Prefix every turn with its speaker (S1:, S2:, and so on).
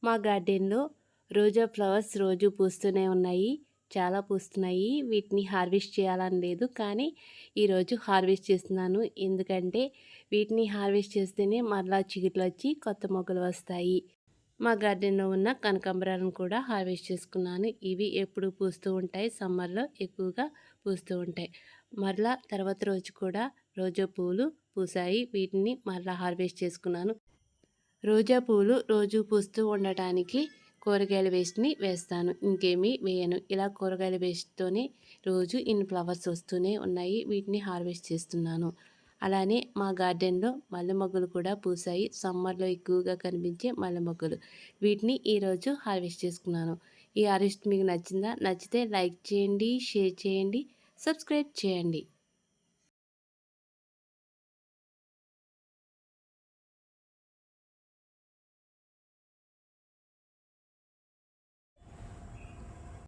S1: మా గార్డెన్‌లో రోజా ఫ్లవర్స్ రోజు పూస్తూనే ఉన్నాయి. చాలా పూస్తున్నాయి. వీటిని హార్వెస్ట్ చేయాలని లేదు. కానీ ఈరోజు హార్వెస్ట్ చేస్తున్నాను. ఎందుకంటే వీటిని హార్వెస్ట్ చేస్తేనే మరలా చిగుర్లొచ్చి కొత్త మొగ్గలు వస్తాయి. మా గార్డెన్‌లో ఉన్న కనకాంబరాలను కూడా హార్వెస్ట్ చేసుకున్నాను. ఇవి ఎప్పుడు పూస్తూ ఉంటాయి. సమ్మర్‌లో ఎక్కువగా పూస్తూ ఉంటాయి. మరలా తర్వాత రోజు కూడా రోజా పూలు పూసాయి. వీటిని మరలా హార్వెస్ట్ చేసుకున్నాను. రోజా పూలు రోజు పూస్తూ ఉండటానికి కూరగాయల వేస్ట్‌ని వేస్తాను. ఇంకేమీ వేయను. ఇలా కూరగాయల వేస్ట్‌తోనే రోజు ఇన్ని ఫ్లవర్స్ వస్తూనే ఉన్నాయి. వీటిని హార్వెస్ట్ చేస్తున్నాను. అలానే మా గార్డెన్‌లో మల్లె మొగ్గలు కూడా పూసాయి. సమ్మర్‌లో ఎక్కువగా కనిపించే మల్లె మొగ్గలు. వీటిని ఈరోజు హార్వెస్ట్ చేసుకున్నాను. ఈ హార్వెస్ట్ మీకు నచ్చిందా? నచ్చితే లైక్ చేయండి, షేర్ చేయండి, సబ్స్క్రైబ్ చేయండి.